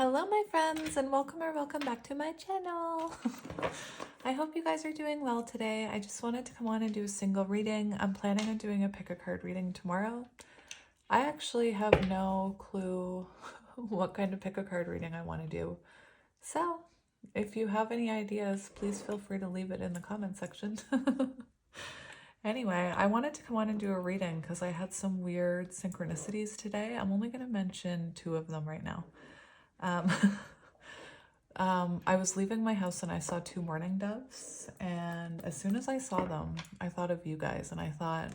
Hello my friends, and welcome back to my channel. I hope you guys are doing well today. I just wanted to come on and do a single reading. I'm planning on doing a pick a card reading tomorrow. I actually have no clue what kind of pick a card reading I want to do. So if you have any ideas, please feel free to leave it in the comment section. Anyway, I wanted to come on and do a reading because I had some weird synchronicities today. I'm only going to mention 2 of them right now. I was leaving my house and I saw 2 mourning doves, and as soon as I saw them, I thought of you guys, and I thought,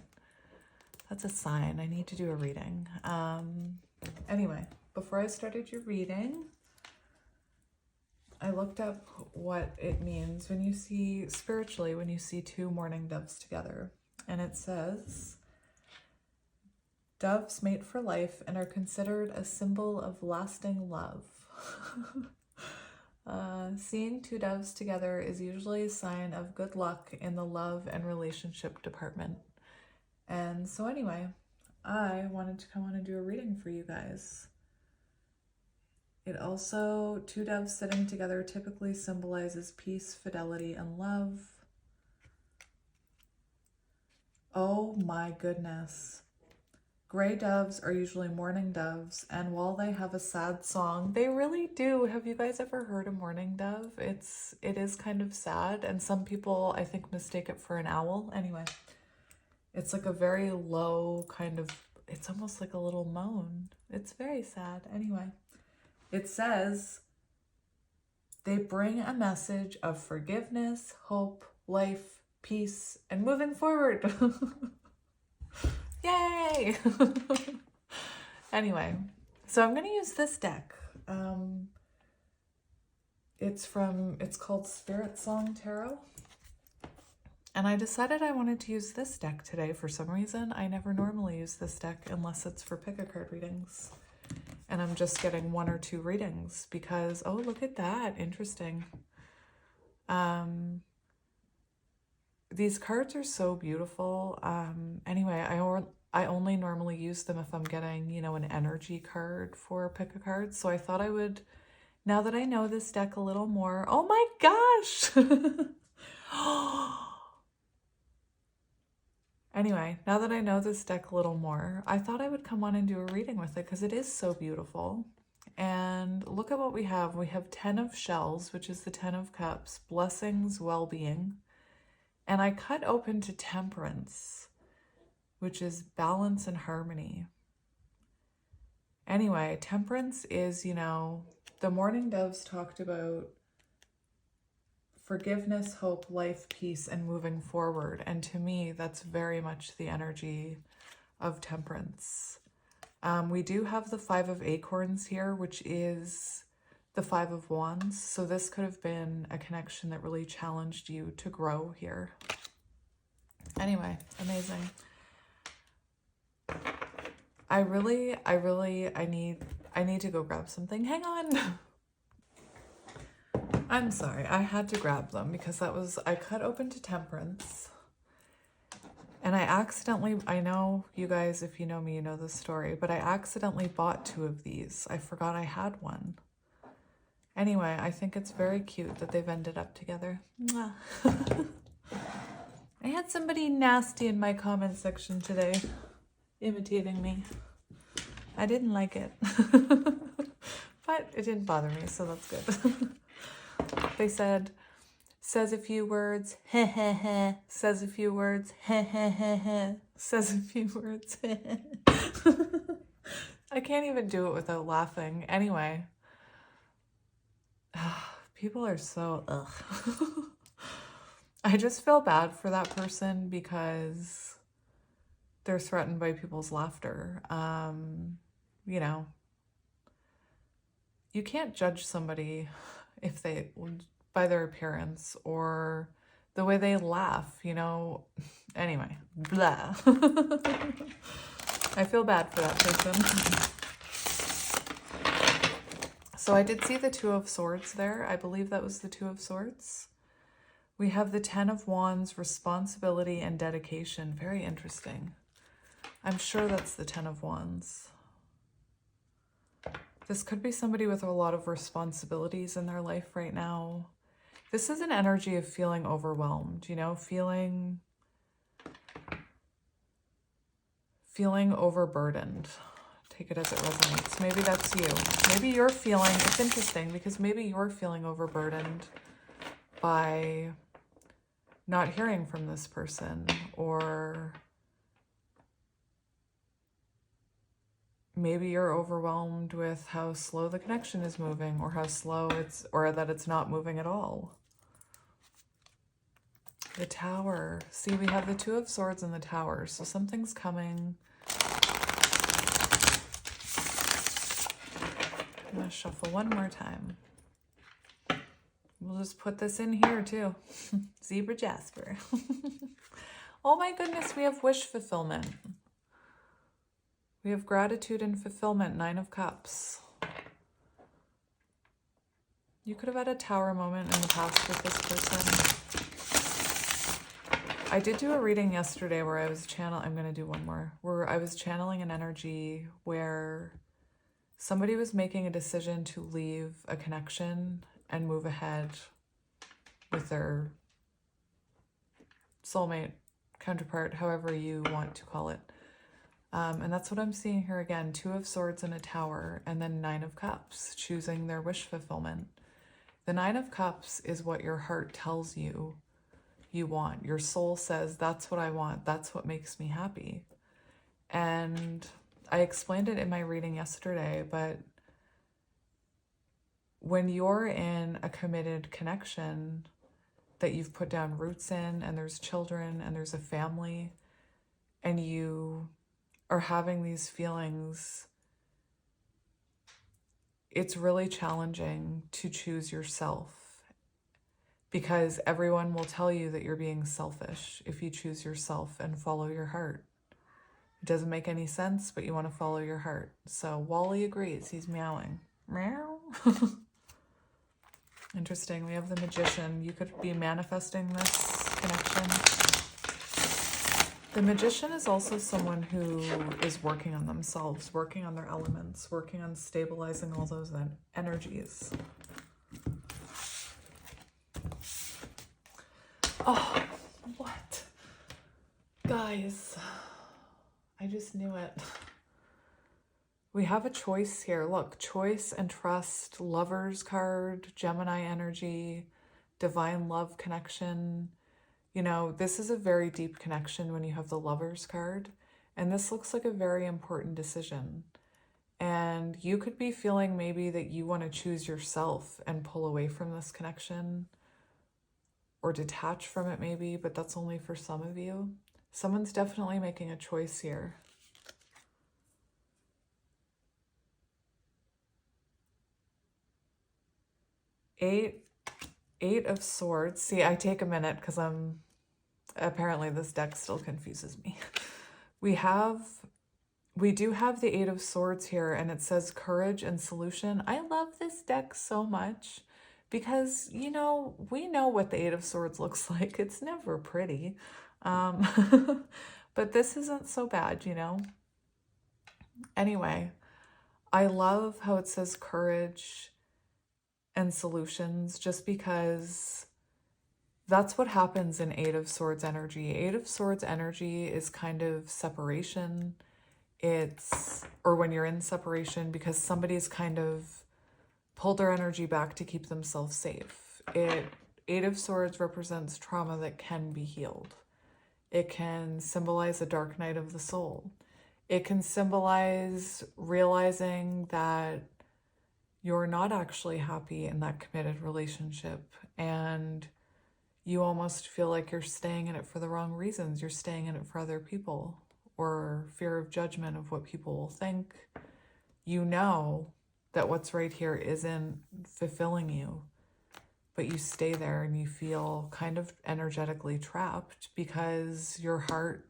that's a sign, I need to do a reading. Anyway, before I started your reading, I looked up what it means when you see, spiritually, when you see 2 mourning doves together, and it says, doves mate for life and are considered a symbol of lasting love. Seeing 2 doves together is usually a sign of good luck in the love and relationship department. And so anyway, I wanted to come on and do a reading for you guys. It also, 2 doves sitting together typically symbolizes peace, fidelity, and love. Oh my goodness. Gray doves are usually mourning doves, and while they have a sad song, they really do. Have you guys ever heard a mourning dove? It is kind of sad, and some people, I think, mistake it for an owl. Anyway, it's like a very low kind of, it's almost like a little moan. It's very sad. Anyway, it says, they bring a message of forgiveness, hope, life, peace, and moving forward. Yay! Anyway, so I'm going to use this deck. It's called Spirit Song Tarot. And I decided I wanted to use this deck today for some reason. I never normally use this deck unless it's for pick a card readings. And I'm just getting 1 or 2 readings because, oh, look at that. Interesting. These cards are so beautiful. Anyway, I only normally use them if I'm getting, you know, an energy card for pick a card. So I thought I would, now that I know this deck a little more, oh my gosh! Anyway, now that I know this deck a little more, I thought I would come on and do a reading with it because it is so beautiful. And look at what we have. We have 10 of shells, which is the 10 of cups, blessings, well-being. And I cut open to temperance, which is balance and harmony. Anyway, temperance is, you know, the mourning doves talked about forgiveness, hope, life, peace, and moving forward. And to me, that's very much the energy of temperance. We do have the 5 of acorns here, which is the 5 of wands. So this could have been a connection that really challenged you to grow here. Anyway, amazing. I need to go grab something. Hang on. I'm sorry. I had to grab them because I cut open to temperance. And I accidentally, I know you guys, if you know me, you know this story, but I accidentally bought 2 of these. I forgot I had one. Anyway, I think it's very cute that they've ended up together. Mwah. I had somebody nasty in my comment section today, imitating me. I didn't like it, but it didn't bother me, so that's good. They said, says a few words, heh heh heh, says a few words, heh heh heh heh, says a few words, heh heh. I can't even do it without laughing. Anyway, people are so, ugh. I just feel bad for that person because they're threatened by people's laughter. You know, you can't judge somebody if they, by their appearance or the way they laugh, you know. Anyway, blah. I feel bad for that person. So I did see the 2 of swords there. I believe that was the 2 of swords. We have the 10 of wands, responsibility and dedication. Very interesting. I'm sure that's the 10 of wands. This could be somebody with a lot of responsibilities in their life right now. This is an energy of feeling overwhelmed, you know, feeling overburdened. Take it as it resonates. Maybe that's you. Maybe you're feeling, it's interesting because maybe you're feeling overburdened by not hearing from this person, or maybe you're overwhelmed with how slow the connection is moving, or how slow it's, or that it's not moving at all. The Tower. See, we have the Two of Swords and the Tower. So something's coming. I'm going to shuffle one more time. We'll just put this in here too. Zebra Jasper. Oh my goodness, we have wish fulfillment. We have gratitude and fulfillment, Nine of Cups. You could have had a Tower moment in the past with this person. I did do a reading yesterday where I was I'm going to do one more, where I was channeling an energy where somebody was making a decision to leave a connection and move ahead with their soulmate, counterpart, however you want to call it. And that's what I'm seeing here again. Two of Swords and a Tower, and then Nine of Cups, choosing their wish fulfillment. The Nine of Cups is what your heart tells you want. Your soul says, that's what I want. That's what makes me happy. And I explained it in my reading yesterday, but when you're in a committed connection that you've put down roots in, and there's children and there's a family, and you are having these feelings, it's really challenging to choose yourself, because everyone will tell you that you're being selfish if you choose yourself and follow your heart. It doesn't make any sense, but you want to follow your heart. So Wally agrees. He's meowing. Meow. Interesting. We have the Magician. You could be manifesting this connection. The Magician is also someone who is working on themselves, working on their elements, working on stabilizing all those energies. Oh, what? Guys, I just knew it. We have a choice here. Look, choice and trust, Lover's card, Gemini energy, divine love connection. You know, this is a very deep connection when you have the Lover's card, and this looks like a very important decision. And you could be feeling maybe that you want to choose yourself and pull away from this connection, or detach from it maybe, but that's only for some of you. Someone's definitely making a choice here. Eight of Swords. See, I take a minute because apparently this deck still confuses me. We do have the Eight of Swords here, and it says courage and solution. I love this deck so much because, you know, we know what the Eight of Swords looks like. It's never pretty. But this isn't so bad, you know? Anyway, I love how it says courage and solutions, just because that's what happens in Eight of Swords energy. Eight of Swords energy is kind of separation. Or when you're in separation because somebody's kind of pulled their energy back to keep themselves safe. Eight of Swords represents trauma that can be healed. It can symbolize a dark night of the soul. It can symbolize realizing that you're not actually happy in that committed relationship, and you almost feel like you're staying in it for the wrong reasons. You're staying in it for other people, or fear of judgment of what people will think. You know that what's right here isn't fulfilling you, but you stay there and you feel kind of energetically trapped because your heart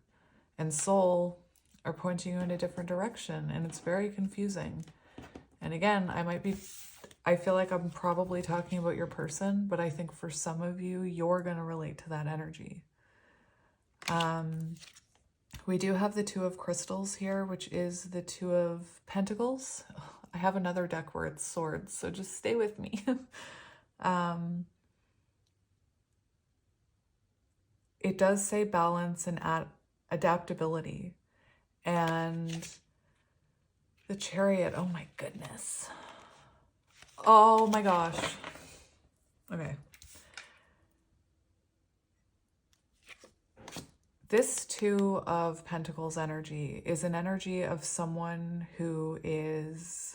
and soul are pointing you in a different direction, and it's very confusing. And again, I feel like I'm probably talking about your person, but I think for some of you, you're going to relate to that energy. We do have the Two of Crystals here, which is the Two of Pentacles. I have another deck where it's swords, so just stay with me. It does say balance and adaptability. And the Chariot, oh my goodness. Oh my gosh. Okay. This Two of Pentacles energy is an energy of someone who is...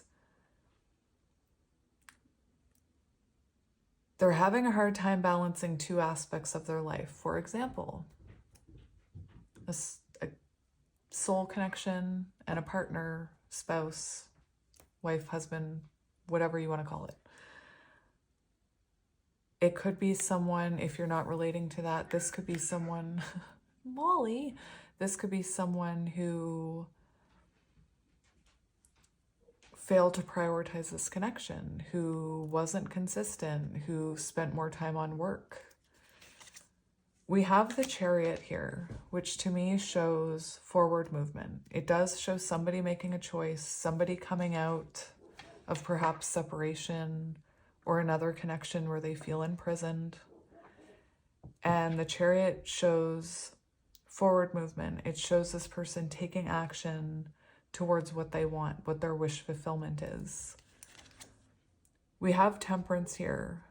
they're having a hard time balancing two aspects of their life. For example, a soul connection and a partner, spouse, wife, husband, whatever you want to call it. It could be someone, if you're not relating to that, this could be someone, Molly, this could be someone who failed to prioritize this connection, who wasn't consistent, who spent more time on work. We have the Chariot here, which to me shows forward movement. It does show somebody making a choice, somebody coming out of perhaps separation or another connection where they feel imprisoned. And the Chariot shows forward movement. It shows this person taking action towards what they want, what their wish fulfillment is. We have Temperance here,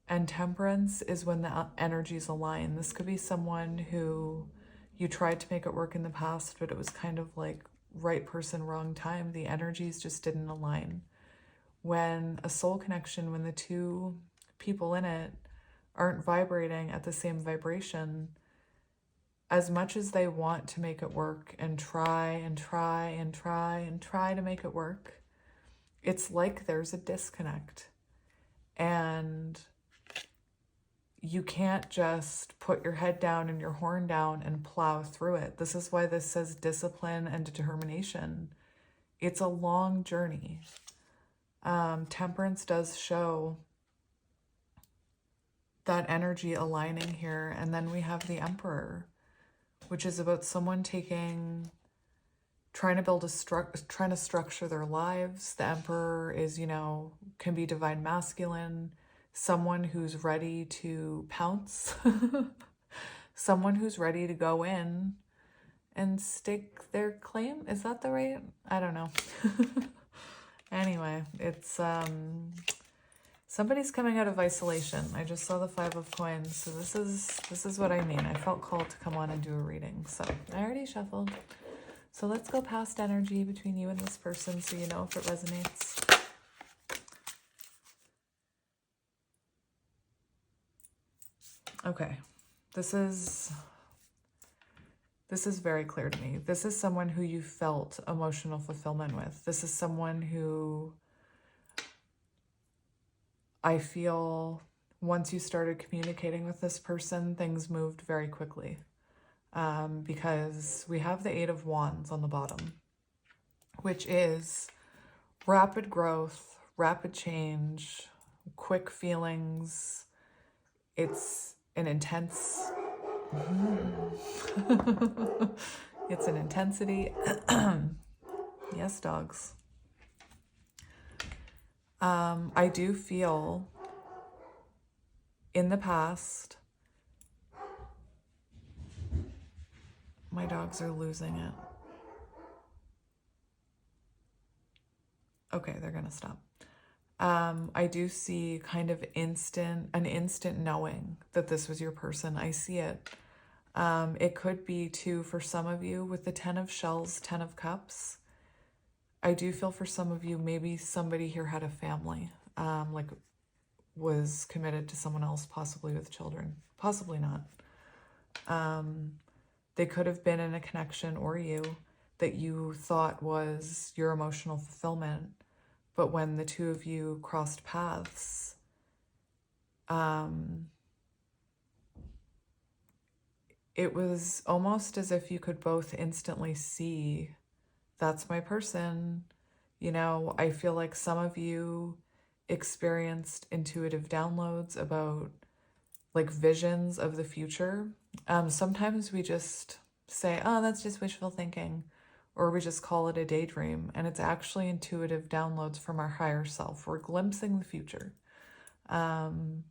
and Temperance is when the energies align. This could be someone who you tried to make it work in the past, but it was kind of like right person, wrong time. The energies just didn't align. When a soul connection, when the two people in it aren't vibrating at the same vibration, as much as they want to make it work and try and try and try and try to make it work, it's like there's a disconnect. And you can't just put your head down and your horn down and plow through it. This is why this says discipline and determination. It's a long journey. Temperance does show that energy aligning here. And then we have the Emperor, which is about someone trying to build trying to structure their lives. The Emperor is, can be divine masculine, someone who's ready to pounce, someone who's ready to go in and stake their claim. Is that the right? I don't know. Anyway, it's somebody's coming out of isolation. I just saw the 5 of Coins, so this is what I mean. I felt called to come on and do a reading, so I already shuffled. So let's go past energy between you and this person so you know if it resonates. Okay, this is very clear to me. This is someone who you felt emotional fulfillment with. This is someone who I feel once you started communicating with this person, things moved very quickly. Because we have the 8 of Wands on the bottom, which is rapid growth, rapid change, quick feelings. It's an intense... it's an intensity. Yes, dogs. I do feel in the past, my dogs are losing it. Okay, they're gonna stop. I do see kind of an instant knowing that this was your person. I see it. It could be too, for some of you, with the 10 of Shells, 10 of Cups. I do feel for some of you, maybe somebody here had a family, like was committed to someone else, possibly with children, possibly not. They could have been in a connection, or you, that you thought was your emotional fulfillment. But when the two of you crossed paths, it was almost as if you could both instantly see, that's my person. I feel like some of you experienced intuitive downloads about like visions of the future. Sometimes we just say, oh, that's just wishful thinking. or we just call it a daydream. And it's actually intuitive downloads from our higher self. We're glimpsing the future. And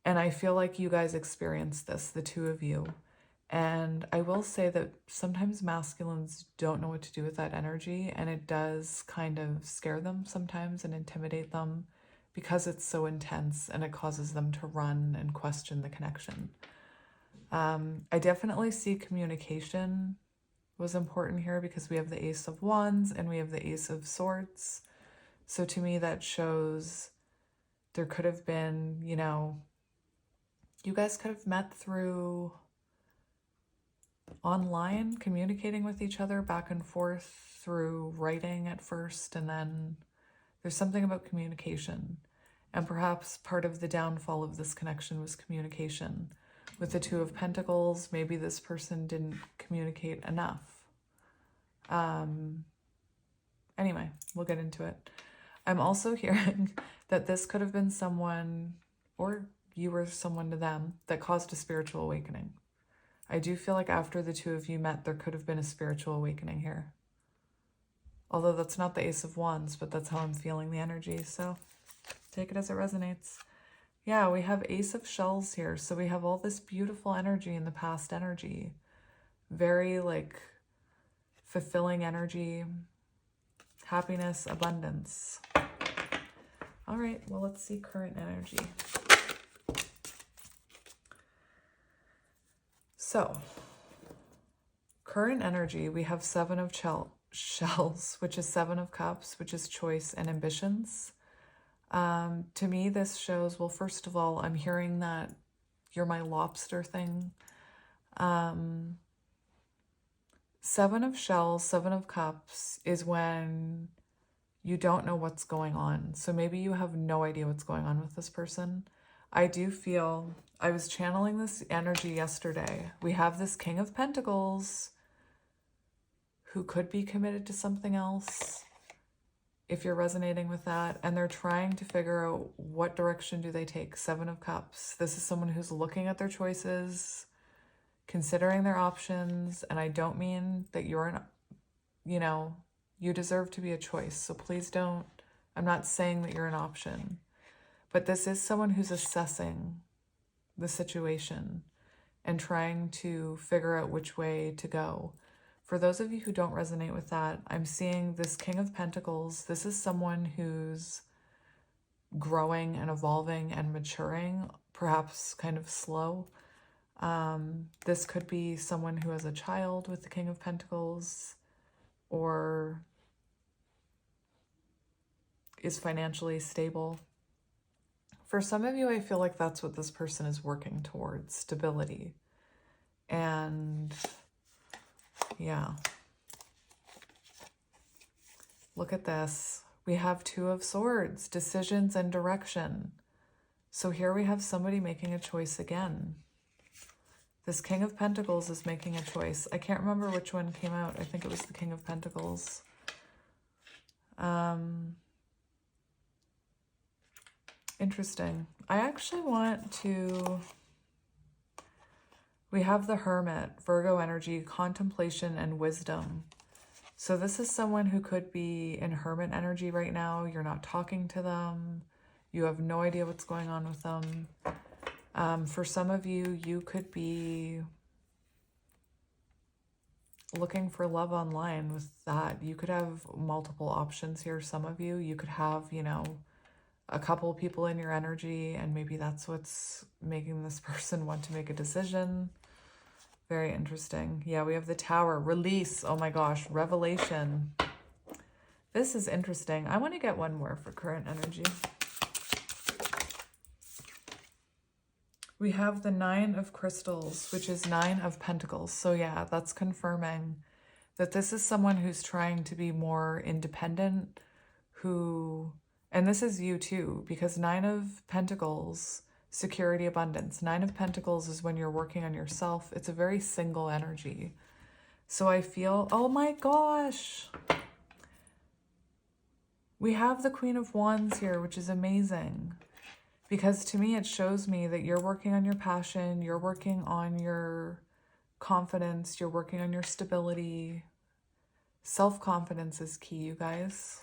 I feel like you guys experience this, the two of you. And I will say that sometimes masculines don't know what to do with that energy, and it does kind of scare them sometimes and intimidate them because it's so intense, and it causes them to run and question the connection. I definitely see communication was important here because we have the Ace of Wands and we have the Ace of Swords. So to me, that shows there could have been, you know, you guys could have met through online, communicating with each other back and forth through writing at first, and then there's something about communication. And perhaps part of the downfall of this connection was communication. With the Two of Pentacles, maybe this person didn't communicate enough. Anyway, we'll get into it. I'm also hearing that this could have been someone, or you were someone to them, that caused a spiritual awakening. I do feel like after the two of you met, there could have been a spiritual awakening here. Although that's not the Ace of Wands, but that's how I'm feeling the energy. So take it as it resonates. Yeah, we have Ace of Shells here. So we have all this beautiful energy in the past energy. Very like fulfilling energy, happiness, abundance. All right, well, let's see current energy. So, current energy, we have Seven of Shells, which is Seven of Cups, which is choice and ambitions. To me, this shows, well, first of all, I'm hearing that you're my lobster thing. Seven of Shells, Seven of Cups is when you don't know what's going on. So maybe you have no idea what's going on with this person. I do feel, I was channeling this energy yesterday. We have this King of Pentacles who could be committed to something else, if you're resonating with that, and they're trying to figure out what direction do they take. Seven of Cups. This is someone who's looking at their choices, considering their options, and I don't mean that you're you deserve to be a choice, so please don't, I'm not saying that you're an option, but this is someone who's assessing the situation and trying to figure out which way to go. For those of you who don't resonate with that, I'm seeing this King of Pentacles. This is someone who's growing and evolving and maturing, perhaps kind of slow. This could be someone who has a child with the King of Pentacles, or is financially stable. For some of you, I feel like that's what this person is working towards, stability. And yeah, look at this. We have Two of Swords, decisions and direction. So here we have somebody making a choice again. This King of Pentacles is making a choice. I can't remember which one came out. I think it was the King of Pentacles. Interesting. I actually want to... We have the Hermit, Virgo energy, contemplation and wisdom. So this is someone who could be in Hermit energy right now. You're not talking to them. You have no idea what's going on with them. For some of you, you could be looking for love online with that. You could have multiple options here. Some of you, you could have, a couple people in your energy, and maybe that's what's making this person want to make a decision. Very interesting. Yeah, we have the Tower, release. Oh my gosh, revelation. This is interesting. I want to get one more for current energy. We have the Nine of Crystals, which is Nine of Pentacles. So yeah, that's confirming that this is someone who's trying to be more independent, and this is you too, because Nine of Pentacles, security, abundance. Nine of Pentacles is when you're working on yourself. It's a very single energy. So I feel, oh my gosh, we have the Queen of Wands here, which is amazing. Because to me, it shows me that you're working on your passion, you're working on your confidence, you're working on your stability. Self-confidence is key, you guys.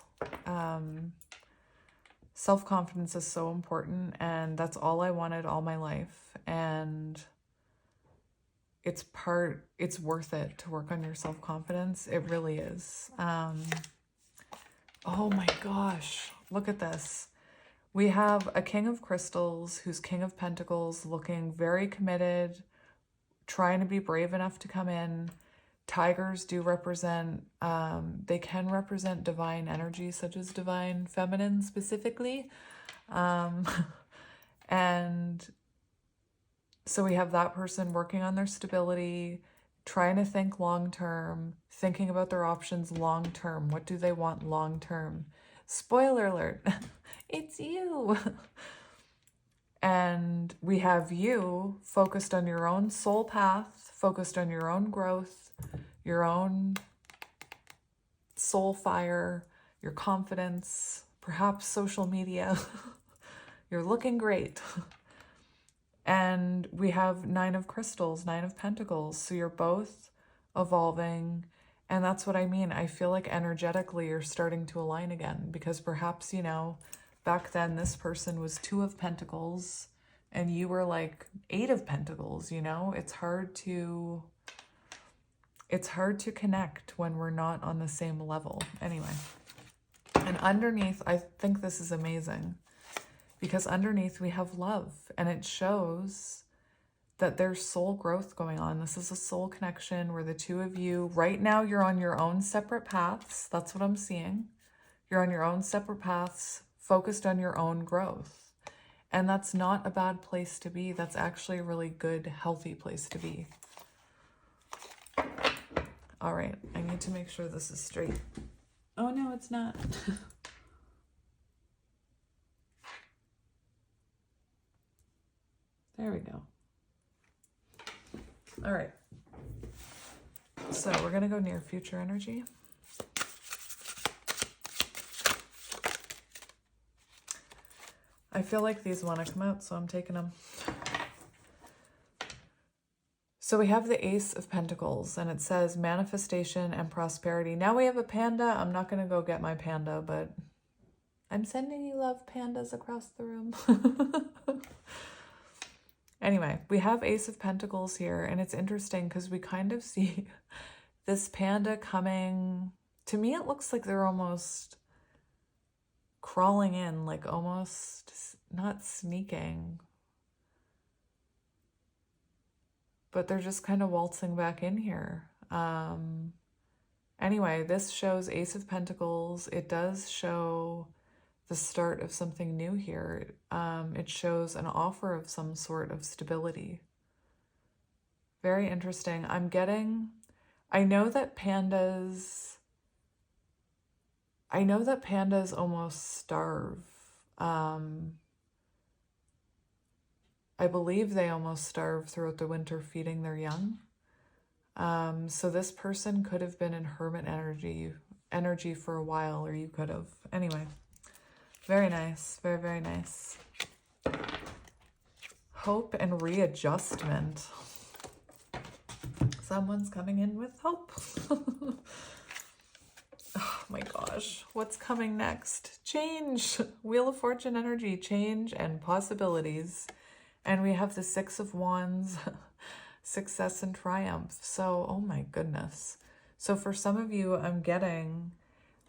Self-confidence is so important, and that's all I wanted all my life. And it's worth it to work on your self-confidence. It really is. Oh my gosh, look at this. We have a King of Crystals who's King of Pentacles, looking very committed, trying to be brave enough to come in. Tigers do represent, they can represent divine energy, such as divine feminine specifically. And so we have that person working on their stability, trying to think long-term, thinking about their options long-term. What do they want long-term? Spoiler alert, it's you. And we have you focused on your own soul path, focused on your own growth, your own soul fire, your confidence, perhaps social media. You're looking great. And we have 9 of Crystals, 9 of Pentacles. So you're both evolving. And that's what I mean. I feel like energetically you're starting to align again, because perhaps, you know, back then this person was 2 of Pentacles and you were like 8 of Pentacles, you know? It's hard to connect when we're not on the same level. Anyway. And underneath, I think this is amazing, because underneath we have love, and it shows that there's soul growth going on. This is a soul connection where the 2 of you, right now you're on your own separate paths. That's what I'm seeing. You're on your own separate paths, focused on your own growth. And that's not a bad place to be. That's actually a really good, healthy place to be. All right, I need to make sure this is straight. Oh no, it's not. There we go. All right. So we're going to go near future energy. I feel like these want to come out, so I'm taking them. So we have the Ace of Pentacles, and it says manifestation and prosperity. Now we have a panda. I'm not going to go get my panda, but I'm sending you love, pandas across the room. Anyway, we have Ace of Pentacles here, and it's interesting because we kind of see this panda coming. To me, it looks like they're almost crawling in, like almost not sneaking, but they're just kind of waltzing back in here. Anyway, this shows Ace of Pentacles. It does show the start of something new here. It shows an offer of some sort of stability. Very interesting. I know that pandas almost starve. I believe they almost starve throughout the winter feeding their young. So this person could have been in hermit energy for a while, or you could have. Anyway. Very nice. Very, very nice. Hope and readjustment. Someone's coming in with hope. Oh my gosh. What's coming next? Change. Wheel of Fortune energy. Change and possibilities. And we have the 6 of Wands. Success and triumph. So, oh my goodness. So for some of you, I'm getting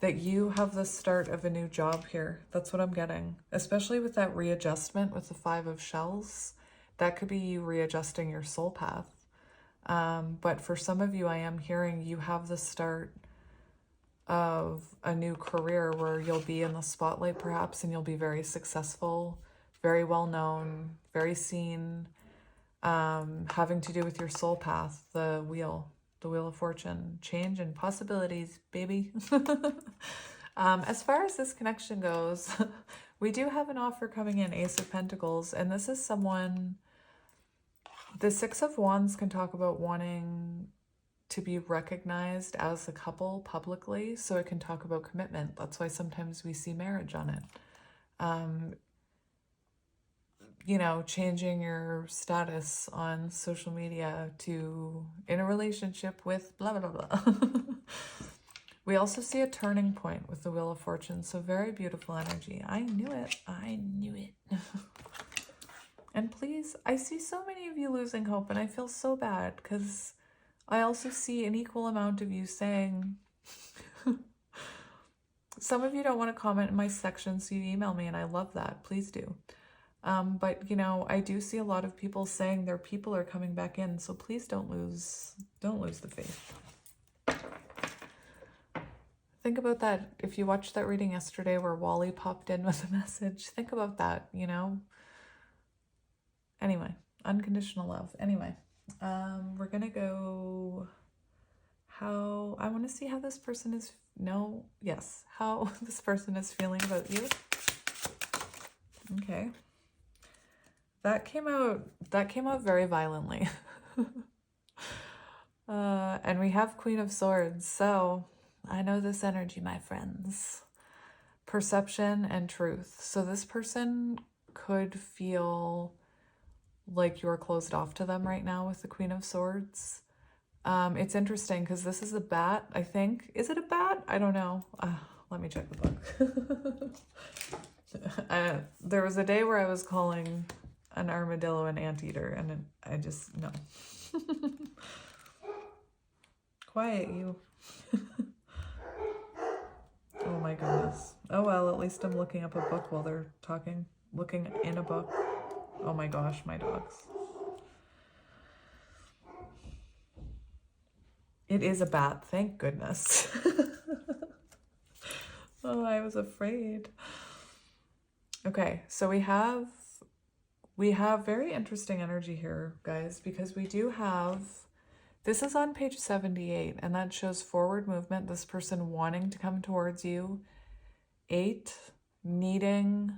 that you have the start of a new job here. That's what I'm getting. Especially with that readjustment with the 5 of Shells. That could be you readjusting your soul path. But for some of you, I am hearing you have the start of a new career where you'll be in the spotlight perhaps, and you'll be very successful, very well known, very seen, having to do with your soul path, the Wheel of Fortune. Change and possibilities, baby. As far as this connection goes, we do have an offer coming in, Ace of Pentacles, and this is someone, the 6 of Wands can talk about wanting to be recognized as a couple publicly, so it can talk about commitment. That's why sometimes we see marriage on it. You know, changing your status on social media to in a relationship with blah, blah, blah. We also see a turning point with the Wheel of Fortune, so very beautiful energy. I knew it. I knew it. And please, I see so many of you losing hope, and I feel so bad because I also see an equal amount of you saying, some of you don't want to comment in my section, so you email me, and I love that. Please do. But, you know, I do see a lot of people saying their people are coming back in, so please don't lose the faith. Think about that. If you watched that reading yesterday where Wally popped in with a message, think about that, you know? Anyway, unconditional love. Anyway, we're going to go how, I want to see how this person is, how this person is feeling about you. Okay. That came out very violently. And we have Queen of Swords, so I know this energy, my friends. Perception and truth. So this person could feel like you're closed off to them right now with the Queen of Swords. It's interesting because this is a bat, I think. Is it a bat? I don't know. Let me check the book. There was a day where I was calling an armadillo an anteater, and I just, no. Quiet, you. Oh my goodness. Oh well, at least I'm looking up a book while they're talking. Looking in a book. Oh my gosh, my dogs. It is a bat, thank goodness. Oh, I was afraid. Okay, so we have very interesting energy here, guys, because we do have, this is on page 78, and that shows forward movement, this person wanting to come towards you. 8, needing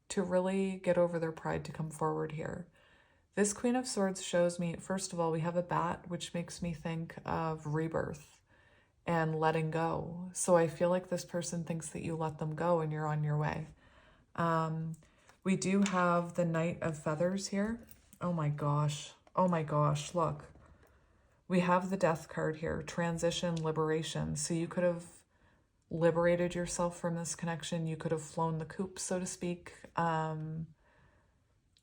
to really get over their pride to come forward here. This Queen of Swords shows me, first of all, we have a bat, which makes me think of rebirth and letting go. So I feel like this person thinks that you let them go and you're on your way. We do have the Knight of Feathers here. Oh my gosh. Oh my gosh, look. We have the Death card here, transition, liberation. So you could have liberated yourself from this connection. You could have flown the coop, so to speak, out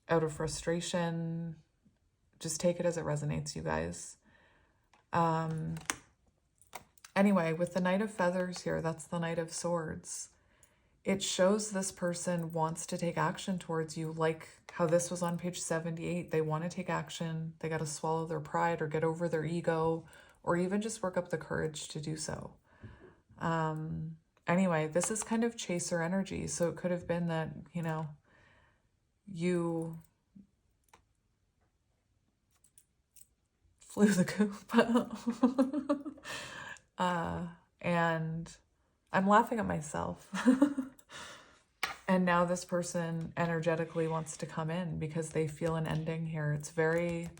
of frustration. Just take it as it resonates, you guys. Anyway, with the Knight of Feathers here, that's the Knight of Swords. It shows this person wants to take action towards you, like how this was on page 78. They want to take action. They got to swallow their pride or get over their ego, or even just work up the courage to do so. Anyway, this is kind of chaser energy. So it could have been that, you know, you flew the coop. And I'm laughing at myself. And now this person energetically wants to come in because they feel an ending here. It's very,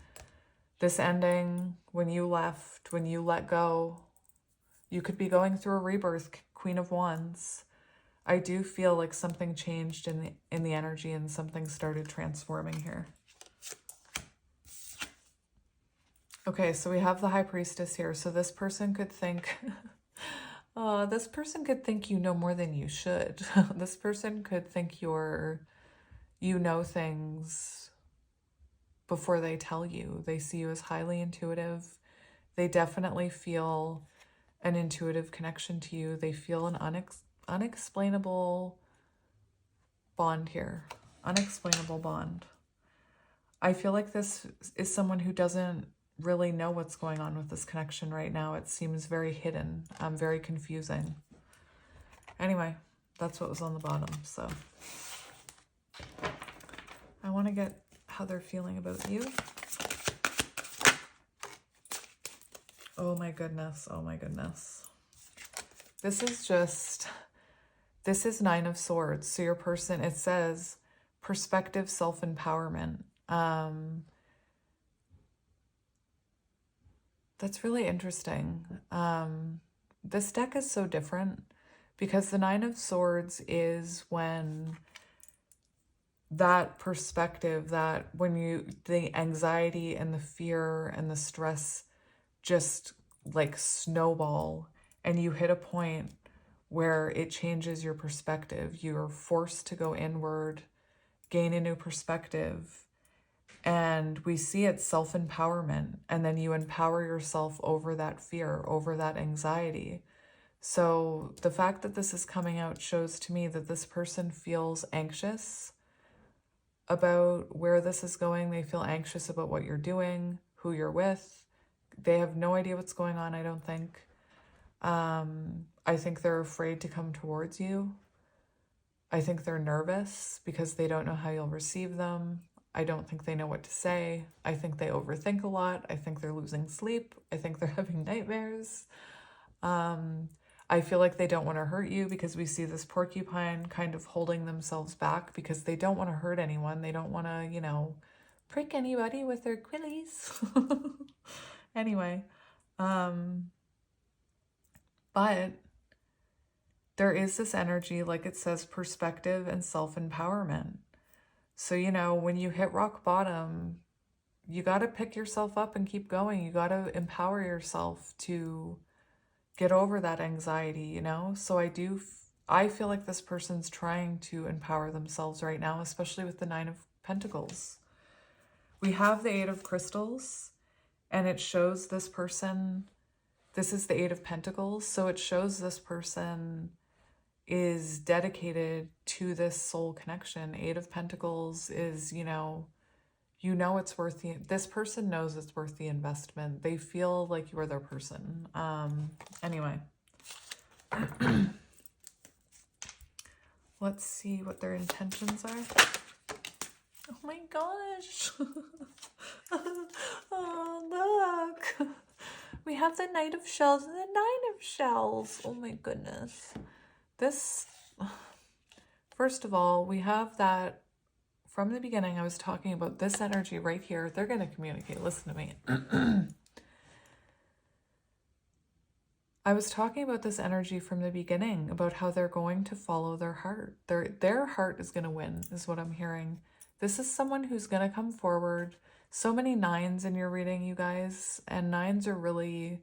this ending, when you left, when you let go, you could be going through a rebirth, Queen of Wands. I do feel like something changed in the energy and something started transforming here. Okay, so we have the High Priestess here. So this person could think, this person could think you know more than you should. This person could think you know things before they tell you. They see you as highly intuitive. They definitely feel an intuitive connection to you. They feel an unexplainable bond here. Unexplainable bond. I feel like this is someone who doesn't really know what's going on with this connection right now. It seems very hidden, very confusing. Anyway, that's what was on the bottom. So I want to get how they're feeling about you. Oh my goodness. Oh my goodness. This is 9 of Swords. So your person, it says perspective, self-empowerment. That's really interesting. This deck is so different because the 9 of Swords is when that perspective, that when the anxiety and the fear and the stress just like snowball and you hit a point where it changes your perspective. You're forced to go inward, gain a new perspective, and we see it self-empowerment, and then you empower yourself over that fear, over that anxiety. So the fact that this is coming out shows to me that this person feels anxious about where this is going. They feel anxious about what you're doing, who you're with. They have no idea what's going on, I don't think. I think they're afraid to come towards you. I think they're nervous because they don't know how you'll receive them. I don't think they know what to say. I think they overthink a lot. I think they're losing sleep. I think they're having nightmares. I feel like they don't want to hurt you because we see this porcupine kind of holding themselves back because they don't want to hurt anyone. They don't want to, you know, prick anybody with their quillies. Anyway, but there is this energy, like it says, perspective and self-empowerment. So, you know, when you hit rock bottom, you got to pick yourself up and keep going. You got to empower yourself to get over that anxiety, you know? So I feel like this person's trying to empower themselves right now, especially with the Nine of Pentacles. We have the Eight of Crystals, and it shows this person, this is the Eight of Pentacles, so it shows this person is dedicated to this soul connection. Eight of Pentacles is, you know it's worth this person knows it's worth the investment. They feel like you are their person. Anyway. Let's see what their intentions are. Oh my gosh. Oh, look. We have the Knight of Shells and the Nine of Shells. Oh my goodness. This, first of all, we have that from the beginning. I was talking about this energy right here. They're going to communicate. Listen to me. I was talking about this energy from the beginning, about how they're going to follow their heart. Their heart is going to win, is what I'm hearing. This is someone who's going to come forward. So many nines in your reading, you guys. And nines are really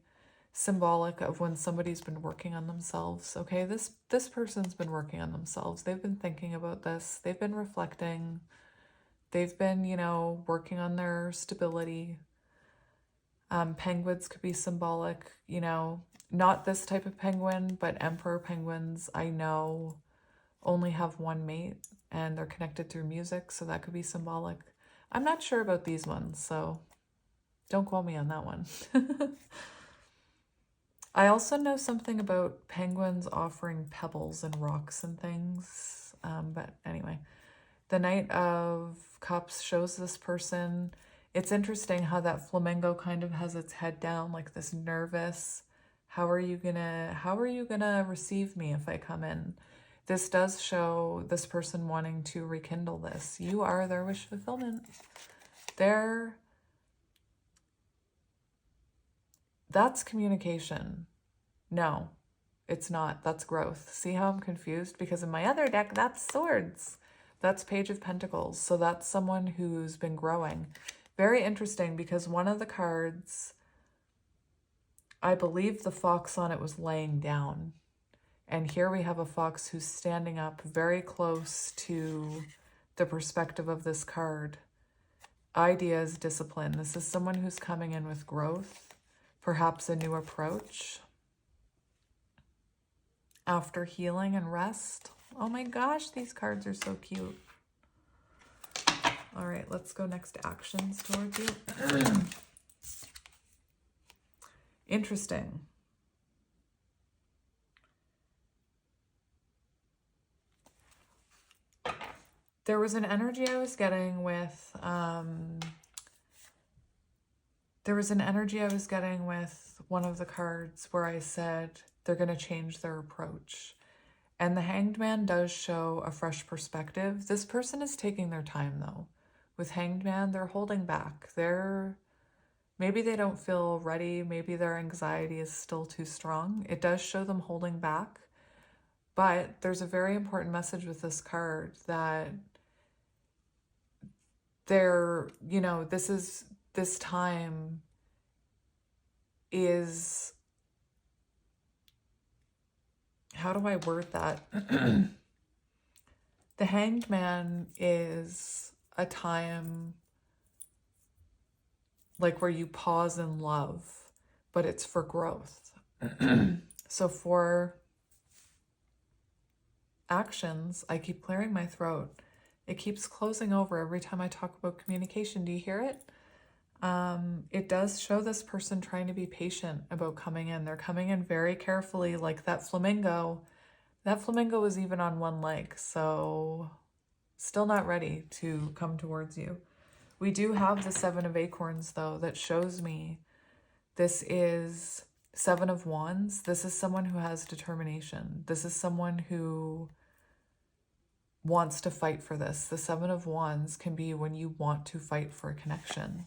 symbolic of when somebody's been working on themselves. Okay, this person's been working on themselves. They've been thinking about this. They've been reflecting. They've been, you know, working on their stability. Penguins could be symbolic, you know, not this type of penguin, but emperor penguins, I know, only have one mate and they're connected through music, so that could be symbolic. I'm not sure about these ones, so don't quote me on that one. I also know something about penguins offering pebbles and rocks and things, but anyway. The Knight of Cups shows this person. It's interesting how that flamingo kind of has its head down, like this nervous, how are you gonna receive me if I come in? This does show this person wanting to rekindle this. You are their wish fulfillment. That's communication. No, it's not. That's growth. See how I'm confused? Because in my other deck, that's swords. That's Page of Pentacles. So that's someone who's been growing. Very interesting because one of the cards, I believe the fox on it was laying down. And here we have a fox who's standing up very close to the perspective of this card. Ideas, discipline. This is someone who's coming in with growth, perhaps a new approach. After healing and rest. Oh my gosh, these cards are so cute. All right, let's go next to actions towards you. Interesting. There was an energy I was getting with, one of the cards where I said they're going to change their approach. And the Hanged Man does show a fresh perspective. This person is taking their time, though. With Hanged Man, they're holding back. Maybe they don't feel ready. Maybe their anxiety is still too strong. It does show them holding back. But there's a very important message with this card that this time is how do I word that? The Hanged Man is a time like where you pause in love, but it's for growth. So for actions, I keep clearing my throat. It keeps closing over every time I talk about communication. Do you hear it? It does show this person trying to be patient about coming in. They're coming in very carefully, like that flamingo. That flamingo was even on one leg, so still not ready to come towards you. We do have the Seven of Acorns, though, that shows me this is Seven of Wands. This is someone who has determination. This is someone who wants to fight for this. The Seven of Wands can be when you want to fight for a connection.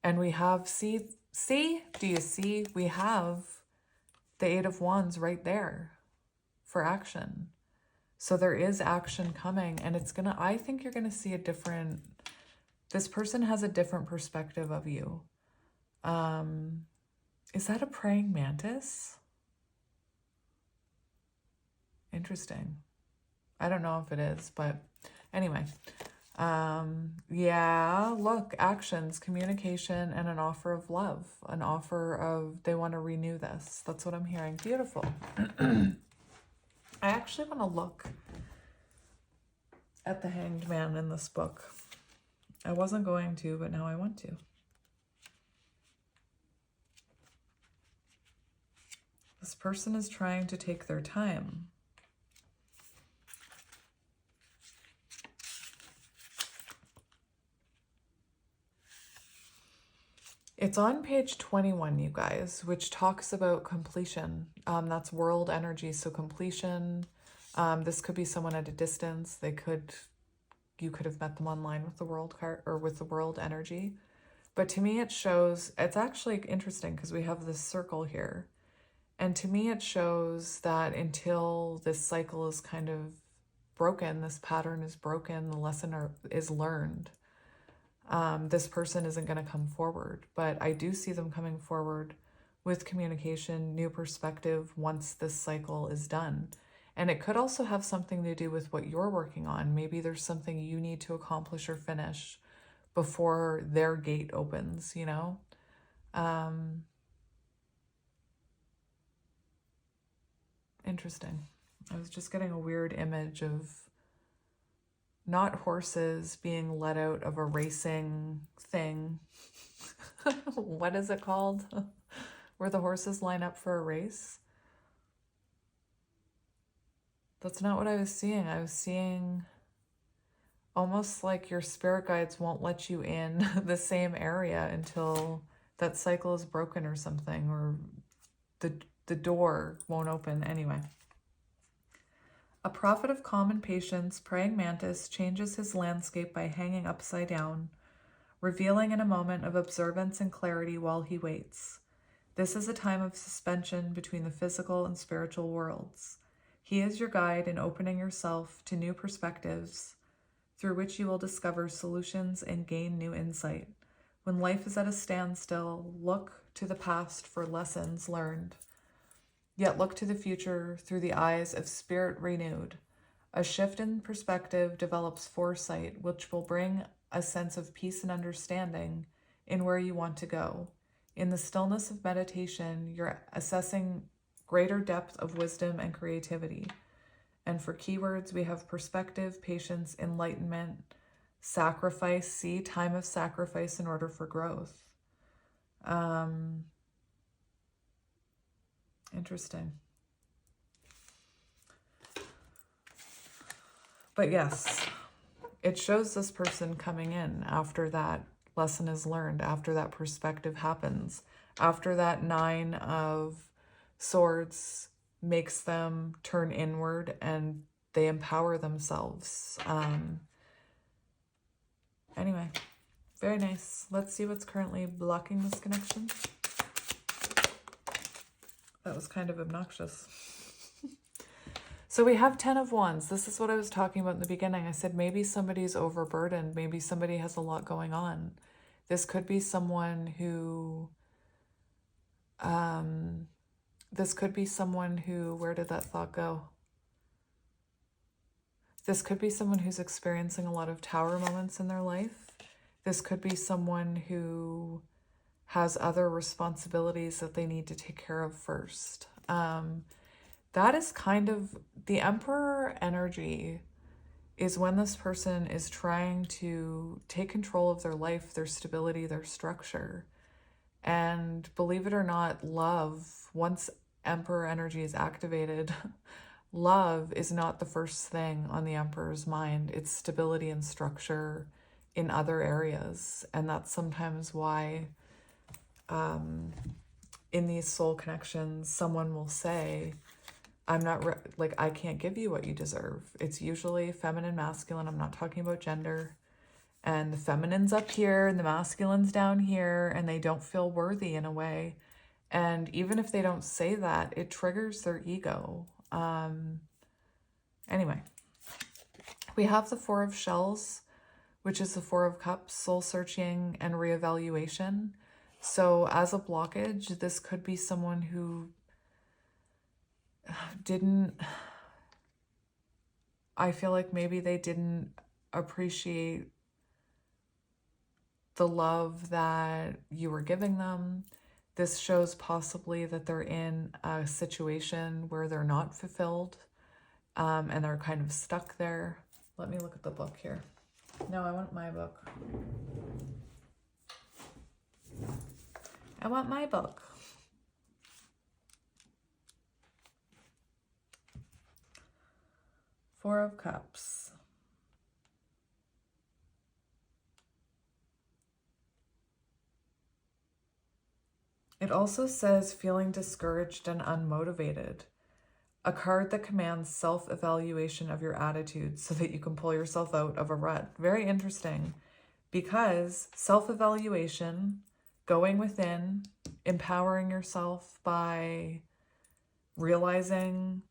And we have, see, do you see? We have the Eight of Wands right there for action. So there is action coming, and it's gonna, I think you're gonna see a different, this person has a different perspective of you. Is that a praying mantis? Interesting. I don't know if it is, but anyway. Yeah, look, actions, communication, and an offer of love. An offer of, they want to renew this. That's what I'm hearing. Beautiful. I actually want to look at the Hanged Man in this book. I wasn't going to, but now I want to. This person is trying to take their time. It's on page 21, you guys, which talks about completion. That's world energy, so completion. This could be someone at a distance. You could have met them online with the world card or with the world energy. But to me, it shows, it's actually interesting because we have this circle here. And to me, it shows that until this cycle is kind of broken, this pattern is broken, the lesson is learned, this person isn't going to come forward. But I do see them coming forward with communication, new perspective once this cycle is done. And it could also have something to do with what you're working on. Maybe there's something you need to accomplish or finish before their gate opens, you know? Interesting. I was just getting a weird image of not horses being let out of a racing thing. What is it called? Where the horses line up for a race? That's not what I was seeing. I was seeing almost like your spirit guides won't let you in the same area until that cycle is broken or something, or the door won't open. Anyway. A prophet of calm and patience, praying mantis changes his landscape by hanging upside down, revealing in a moment of observance and clarity while he waits. This is a time of suspension between the physical and spiritual worlds. He is your guide in opening yourself to new perspectives through which you will discover solutions and gain new insight. When life is at a standstill, look to the past for lessons learned. Yet look to the future through the eyes of spirit renewed. A shift in perspective develops foresight, which will bring a sense of peace and understanding in where you want to go. In the stillness of meditation, you're assessing greater depth of wisdom and creativity. And for keywords, we have perspective, patience, enlightenment, sacrifice. See, time of sacrifice in order for growth. Interesting. But yes, it shows this person coming in after that lesson is learned, after that perspective happens, after that Nine of Swords makes them turn inward and they empower themselves. Anyway, very nice. Let's see what's currently blocking this connection. That was kind of obnoxious. So we have 10 of Wands. This is what I was talking about in the beginning. I said maybe somebody's overburdened. Maybe somebody has a lot going on. This could be someone who This could be someone who, where did that thought go? This could be someone who's experiencing a lot of tower moments in their life. This could be someone who has other responsibilities that they need to take care of first. That is kind of the Emperor energy, is when this person is trying to take control of their life, their stability, their structure. And believe it or not, love, once Emperor energy is activated, love is not the first thing on the Emperor's mind. It's stability and structure in other areas. And that's sometimes why in these soul connections, someone will say, I'm not, like, I can't give you what you deserve. It's usually feminine, masculine. I'm not talking about gender. And the feminine's up here and the masculine's down here, and they don't feel worthy in a way. And even if they don't say that, it triggers their ego. Anyway, we have the Four of Shells, which is the Four of Cups, soul searching and reevaluation. So as a blockage, this could be someone who I feel like maybe they didn't appreciate the love that you were giving them. This shows possibly that they're in a situation where they're not fulfilled, and they're kind of stuck there. Let me look at the book here. No, I want my book. I want my book. Four of Cups. It also says feeling discouraged and unmotivated. A card that commands self-evaluation of your attitude so that you can pull yourself out of a rut. Very interesting, because self-evaluation, going within, empowering yourself by realizing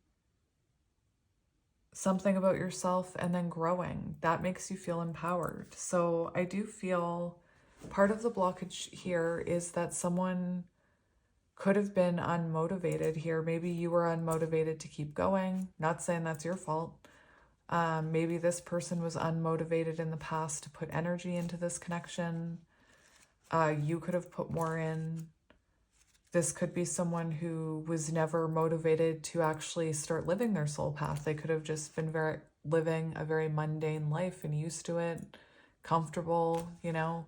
something about yourself and then growing, that makes you feel empowered. So I do feel part of the blockage here is that someone could have been unmotivated here. Maybe you were unmotivated to keep going. Not saying that's your fault. Maybe this person was unmotivated in the past to put energy into this connection. You could have put more in. This could be someone who was never motivated to actually start living their soul path. They could have just been living a very mundane life and used to it, comfortable, you know.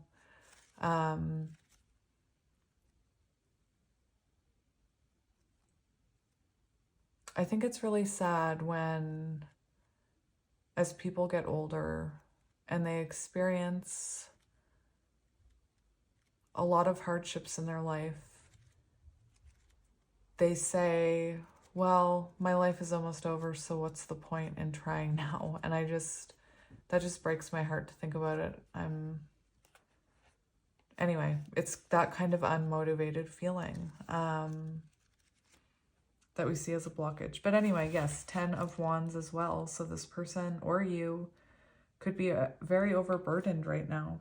I think it's really sad when, as people get older and they experience a lot of hardships in their life, they say, well, my life is almost over, so what's the point in trying now? And that just breaks my heart to think about it. Anyway, it's that kind of unmotivated feeling that we see as a blockage. But anyway, yes, 10 of Wands as well. So this person or you could be very overburdened right now.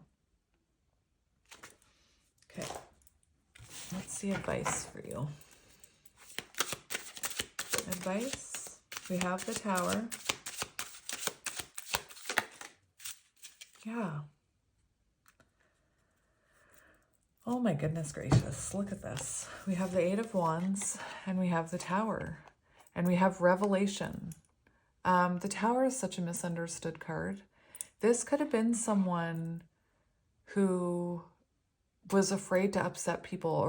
Okay, let's see advice for you. Advice, we have the Tower. Yeah. Oh my goodness gracious, look at this. We have the Eight of Wands and we have the Tower and we have Revelation. The Tower is such a misunderstood card. This could have been someone who was afraid to upset people,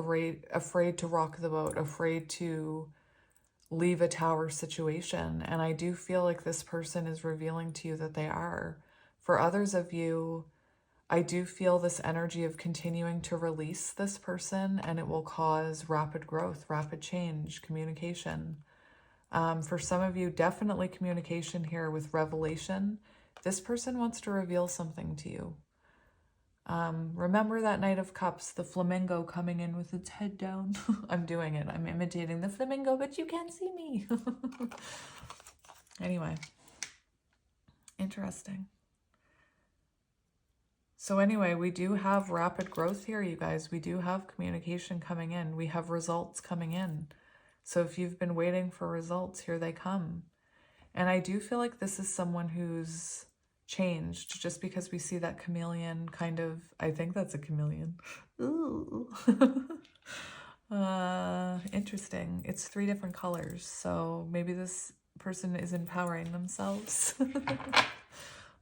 afraid to rock the boat, afraid to leave a tower situation. And I do feel like this person is revealing to you that they are. For others of you, I do feel this energy of continuing to release this person, and it will cause rapid growth, rapid change, communication. For some of you, definitely communication here with Revelation. This person wants to reveal something to you. Remember that Knight of Cups, the flamingo coming in with its head down. I'm doing it. I'm imitating the flamingo, but you can't see me. Anyway, interesting. So anyway, we do have rapid growth here, you guys. We do have communication coming in. We have results coming in. So if you've been waiting for results, here they come. And I do feel like this is someone who's changed, just because we see that chameleon kind of, I think that's a chameleon. Ooh. Interesting. It's 3 different colors. So maybe this person is empowering themselves.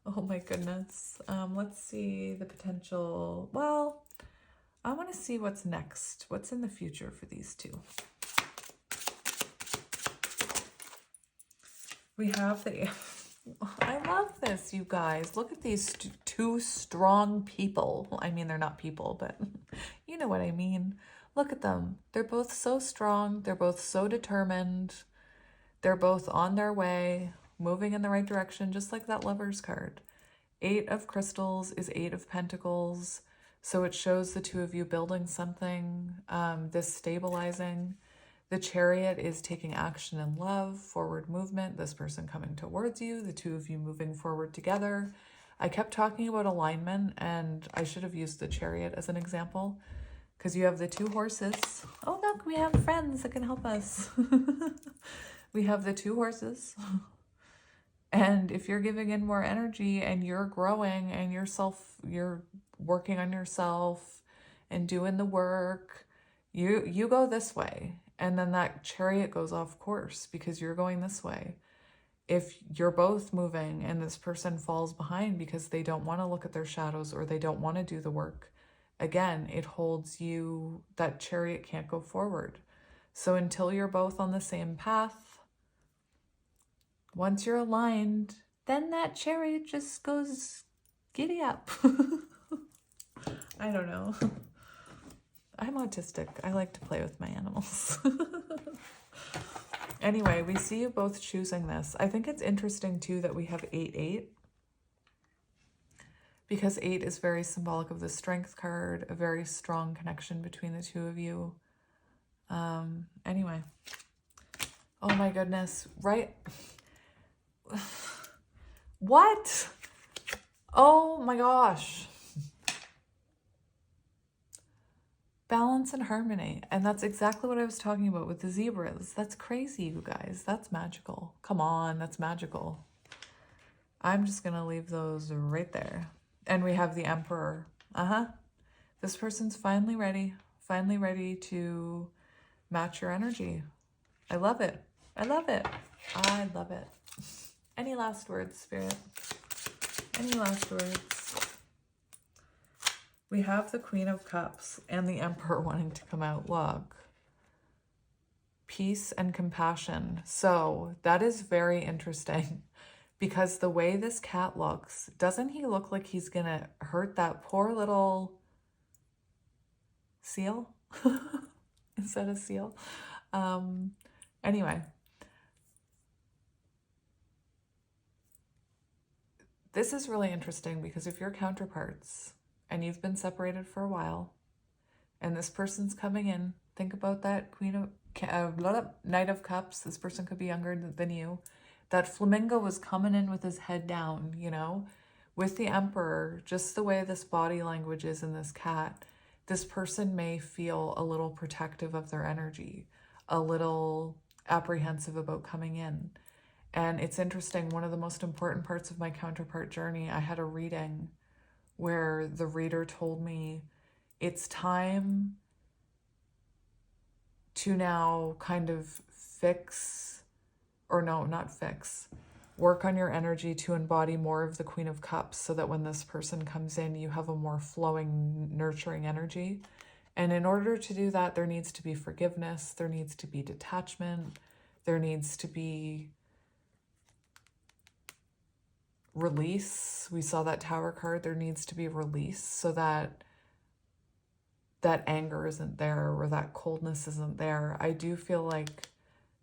Oh my goodness. Let's see the potential. Well, I want to see what's next. What's in the future for these two? We have the... I love this, you guys. Look at these two strong people. I mean, they're not people, but you know what I mean. Look at them. They're both so strong. They're both so determined. They're both on their way, moving in the right direction, just like that Lover's card. 8 of Crystals is 8 of Pentacles. So it shows the two of you building something, this stabilizing. The Chariot is taking action in love, forward movement, this person coming towards you, the two of you moving forward together. I kept talking about alignment, and I should have used the Chariot as an example, because you have the 2 horses. Oh, look, we have friends that can help us. We have the 2 horses. And if you're giving in more energy and you're growing and you're working on yourself and doing the work, you go this way. And then that Chariot goes off course because you're going this way. If you're both moving and this person falls behind because they don't want to look at their shadows or they don't want to do the work, again, it holds you, that Chariot can't go forward. So until you're both on the same path, once you're aligned, then that Chariot just goes giddy up. I don't know. I'm autistic. I like to play with my animals. Anyway, we see you both choosing this. I think it's interesting too that we have 8-8, because 8 is very symbolic of the Strength card, a very strong connection between the two of you. Anyway. Oh my goodness. Right? What? Oh my gosh. Balance and harmony. And that's exactly what I was talking about with the zebras. That's crazy, you guys. That's magical. Come on, that's magical. I'm just going to leave those right there. And we have the Emperor. This person's finally ready to match your energy. I love it. I love it. I love it. Any last words, Spirit? Any last words? We have the Queen of Cups and the Emperor wanting to come out. Look. Peace and compassion. So that is very interesting, because the way this cat looks, doesn't he look like he's going to hurt that poor little seal? Is that a seal? Anyway. This is really interesting, because if you're counterparts and you've been separated for a while and this person's coming in, think about that Knight of Cups. This person could be younger than you. That flamingo was coming in with his head down, you know, with the Emperor, just the way this body language is in this cat, this person may feel a little protective of their energy, a little apprehensive about coming in. And it's interesting, one of the most important parts of my counterpart journey, I had a reading where the reader told me it's time to now kind of work on your energy to embody more of the Queen of Cups, so that when this person comes in, you have a more flowing, nurturing energy. And in order to do that, there needs to be forgiveness, there needs to be detachment, there needs to be release. We saw that Tower card. There needs to be release, so that that anger isn't there or that coldness isn't there. I do feel like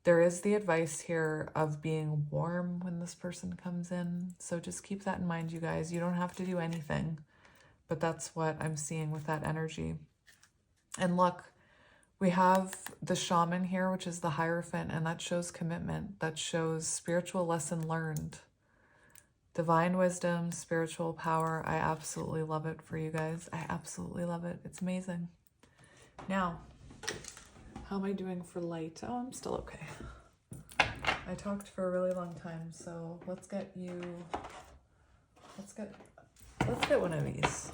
there is the advice here of being warm when this person comes in. So just keep that in mind, you guys. You don't have to do anything, but that's what I'm seeing with that energy. And look, we have the Shaman here, which is the Hierophant, and that shows commitment. That shows spiritual lesson learned. Divine wisdom, spiritual power. I absolutely love it for you guys. I absolutely love it. It's amazing. Now, How am I doing for light? Oh, I'm still okay. I talked for a really long time, so let's get one of these.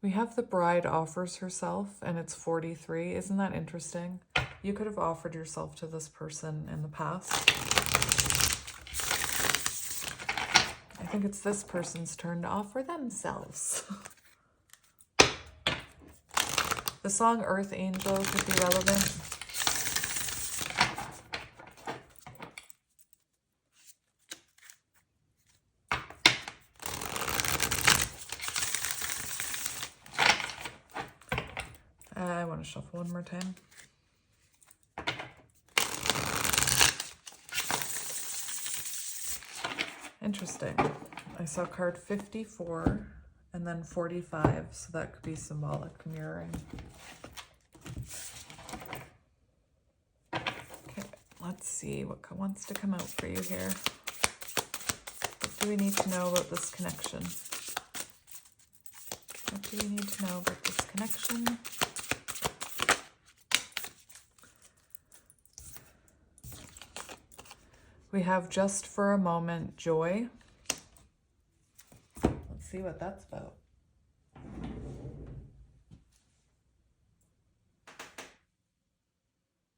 We have the bride offers herself, and it's 43. Isn't that interesting? You could have offered yourself to this person in the past. I think it's this person's turn to offer themselves. The song Earth Angel could be relevant. I want to shuffle one more time. Interesting. I saw card 54 and then 45, so that could be symbolic mirroring. Okay, let's see what wants to come out for you here. What do we need to know about this connection? What do we need to know about this connection? We have just for a moment joy. Let's see what that's about.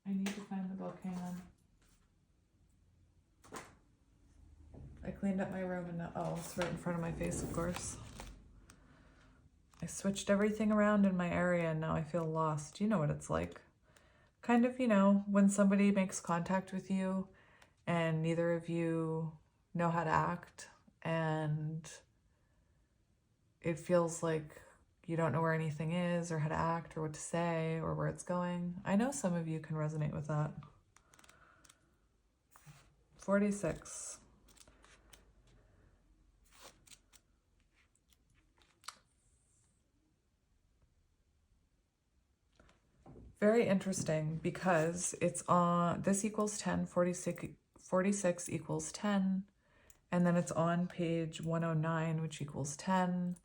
I need to find the book, hang on. I cleaned up my room and now, oh, it's right in front of my face, of course. I switched everything around in my area and now I feel lost. You know what it's like. Kind of, you know, when somebody makes contact with you and neither of you know how to act, and it feels like you don't know where anything is or how to act or what to say or where it's going. I know some of you can resonate with that. 46. Very interesting because it's on, this equals 10, 46 equals 10, and then it's on page 109, which equals 10.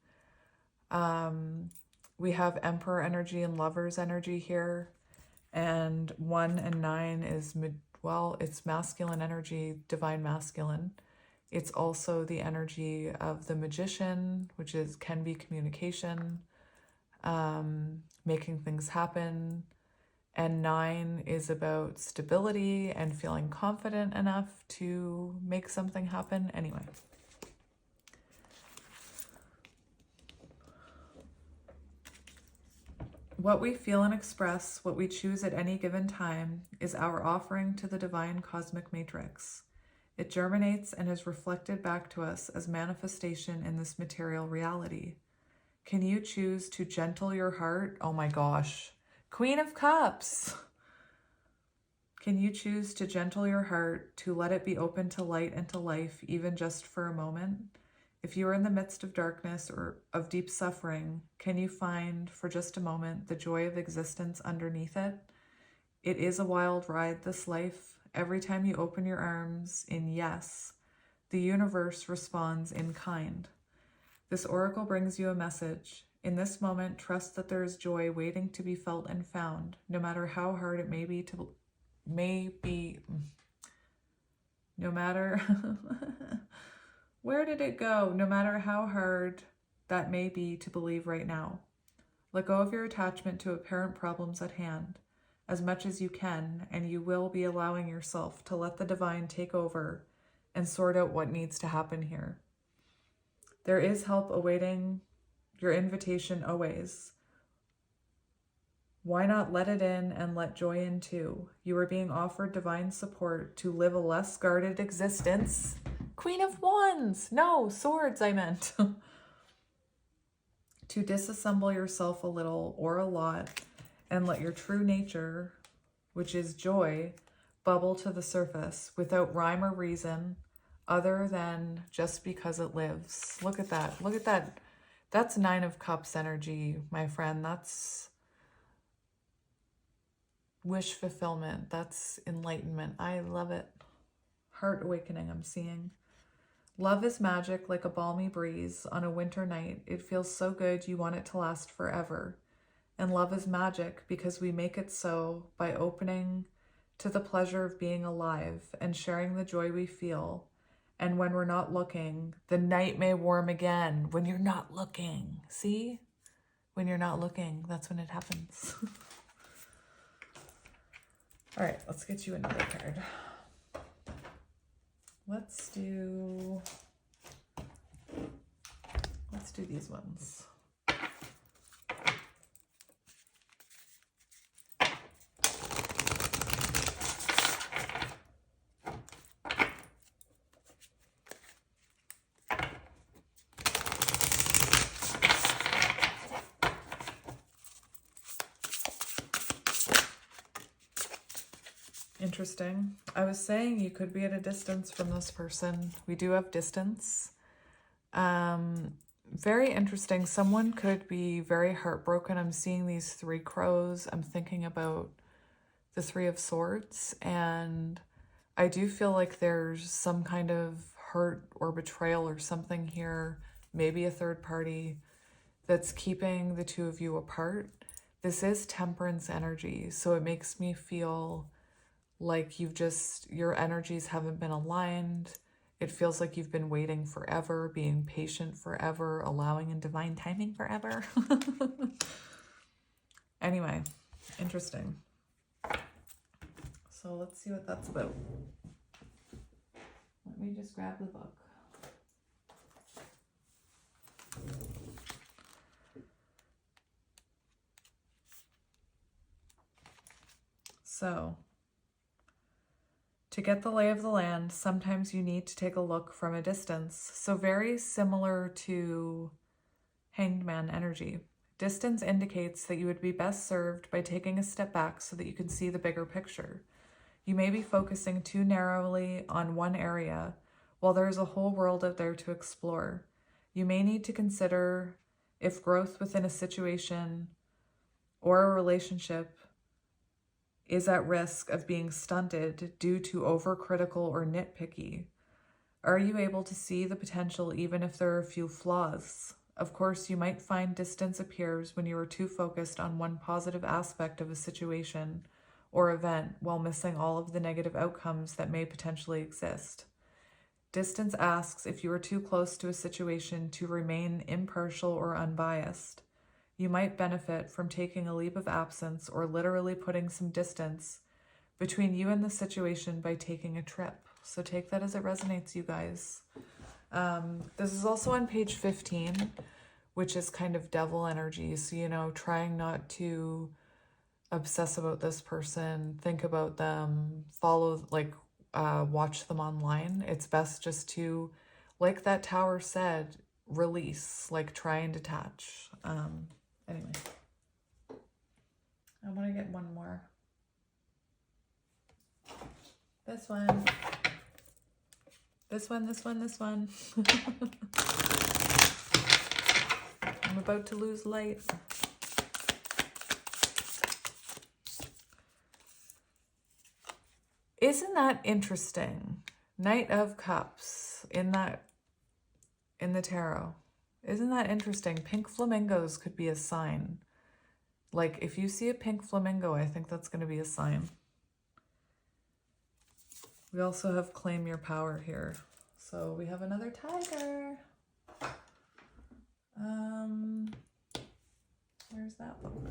We have Emperor energy and Lover's energy here, and 1 and 9 is, well, it's masculine energy, divine masculine. It's also the energy of the Magician, which can be communication, making things happen. And 9 is about stability and feeling confident enough to make something happen. Anyway. What we feel and express, what we choose at any given time, is our offering to the divine cosmic matrix. It germinates and is reflected back to us as manifestation in this material reality. Can you choose to gentle your heart? Oh my gosh. Queen of Cups. Can you choose to gentle your heart, to let it be open to light and to life, even just for a moment? If you are in the midst of darkness or of deep suffering, can you find for just a moment the joy of existence underneath it? It is a wild ride, this life. Every time you open your arms in yes, the universe responds in kind. This oracle brings you a message. In this moment, trust that there is joy waiting to be felt and found, no matter how hard it may be no matter, where did it go? No matter how hard that may be to believe right now. Let go of your attachment to apparent problems at hand, as much as you can, and you will be allowing yourself to let the divine take over and sort out what needs to happen here. There is help awaiting your invitation always. Why not let it in and let joy in too? You are being offered divine support to live a less guarded existence. Queen of Wands! No, swords I meant. To disassemble yourself a little or a lot and let your true nature, which is joy, bubble to the surface without rhyme or reason other than just because it lives. Look at that. Look at that. That's 9 of Cups energy, my friend. That's wish fulfillment. That's enlightenment. I love it. Heart awakening I'm seeing. Love is magic like a balmy breeze on a winter night. It feels so good you want it to last forever. And love is magic because we make it so by opening to the pleasure of being alive and sharing the joy we feel. And when we're not looking, the night may warm again. When you're not looking, see? When you're not looking, that's when it happens. All right, let's get you another card. Let's do these ones. Interesting. I was saying you could be at a distance from this person. We do have distance. Very interesting. Someone could be very heartbroken. I'm seeing these 3 crows. I'm thinking about the 3 of Swords, and I do feel like there's some kind of hurt or betrayal or something here, maybe a third party that's keeping the 2 of you apart. This is Temperance energy, so it makes me feel like your energies haven't been aligned. It feels like you've been waiting forever, being patient forever, allowing in divine timing forever. Anyway, interesting. So let's see what that's about. Let me just grab the book. So, to get the lay of the land, sometimes you need to take a look from a distance. So very similar to Hanged Man energy. Distance indicates that you would be best served by taking a step back so that you can see the bigger picture. You may be focusing too narrowly on one area while there is a whole world out there to explore. You may need to consider if growth within a situation or a relationship is at risk of being stunted due to overcritical or nitpicky. Are you able to see the potential even if there are a few flaws? Of course, you might find distance appears when you are too focused on one positive aspect of a situation or event while missing all of the negative outcomes that may potentially exist. Distance asks if you are too close to a situation to remain impartial or unbiased. You might benefit from taking a leave of absence or literally putting some distance between you and the situation by taking a trip. So take that as it resonates, you guys. This is also on page 15, which is kind of devil energy. So, trying not to obsess about this person, think about them, watch them online. It's best just to, like that tower said, release, try and detach. Anyway, I want to get one more. This one. This one. I'm about to lose light. Isn't that interesting? Knight of Cups in the tarot. Isn't that interesting? Pink flamingos could be a sign. If you see a pink flamingo, I think that's going to be a sign. We also have Claim Your Power here. So we have another tiger. Where's that book?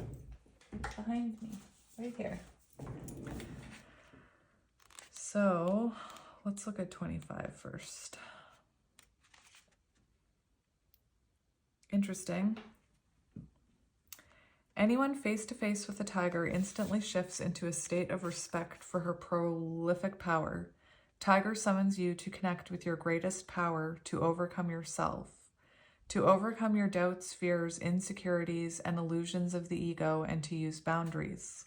It's behind me. Right here. So let's look at 25 first. Interesting. Anyone face to face with a tiger instantly shifts into a state of respect for her prolific power. Tiger summons you to connect with your greatest power to overcome yourself, to overcome your doubts, fears, insecurities, and illusions of the ego, and to use boundaries.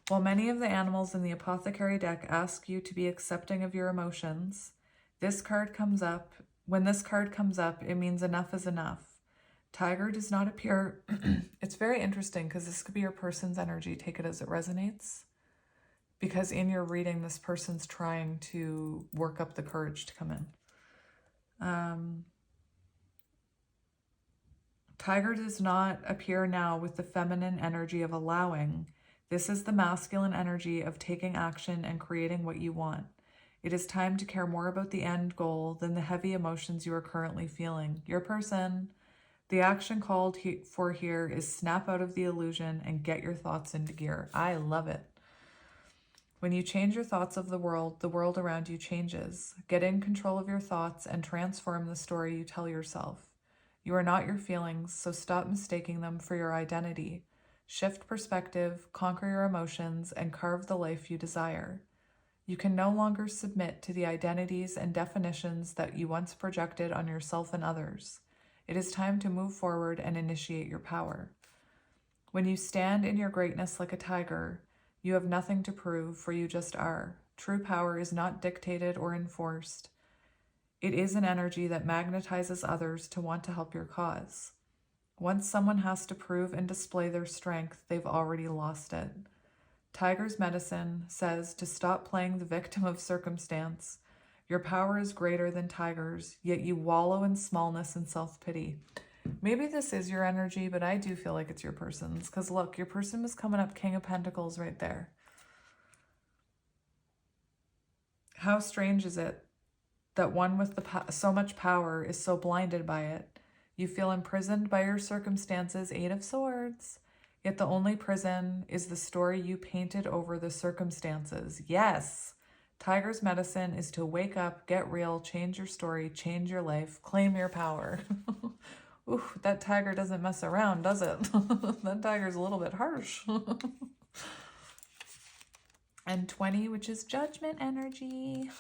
While many of the animals in the apothecary deck ask you to be accepting of your emotions, when this card comes up, it means enough is enough. Tiger does not appear. It's very interesting because this could be your person's energy. Take it as it resonates. Because in your reading, this person's trying to work up the courage to come in. Tiger does not appear now with the feminine energy of allowing. This is the masculine energy of taking action and creating what you want. It is time to care more about the end goal than the heavy emotions you are currently feeling. Your person. The action called for here is snap out of the illusion and get your thoughts into gear. I love it. When you change your thoughts of the world around you changes. Get in control of your thoughts and transform the story you tell yourself. You are not your feelings, so stop mistaking them for your identity. Shift perspective, conquer your emotions, and carve the life you desire. You can no longer submit to the identities and definitions that you once projected on yourself and others. It is time to move forward and initiate your power. When you stand in your greatness like a tiger, you have nothing to prove, for you just are. True power is not dictated or enforced. It is an energy that magnetizes others to want to help your cause. Once someone has to prove and display their strength, they've already lost it. Tiger's medicine says to stop playing the victim of circumstance. Your power is greater than Tiger's, yet you wallow in smallness and self-pity. Maybe this is your energy, but I do feel like it's your person's. Because look, your person is coming up King of Pentacles right there. How strange is it that one with so much power is so blinded by it? You feel imprisoned by your circumstances, Eight of Swords. Yet the only prison is the story you painted over the circumstances. Yes! Tiger's medicine is to wake up, get real, change your story, change your life, claim your power. Ooh, that tiger doesn't mess around, does it? That tiger's a little bit harsh. And 20, which is judgment energy.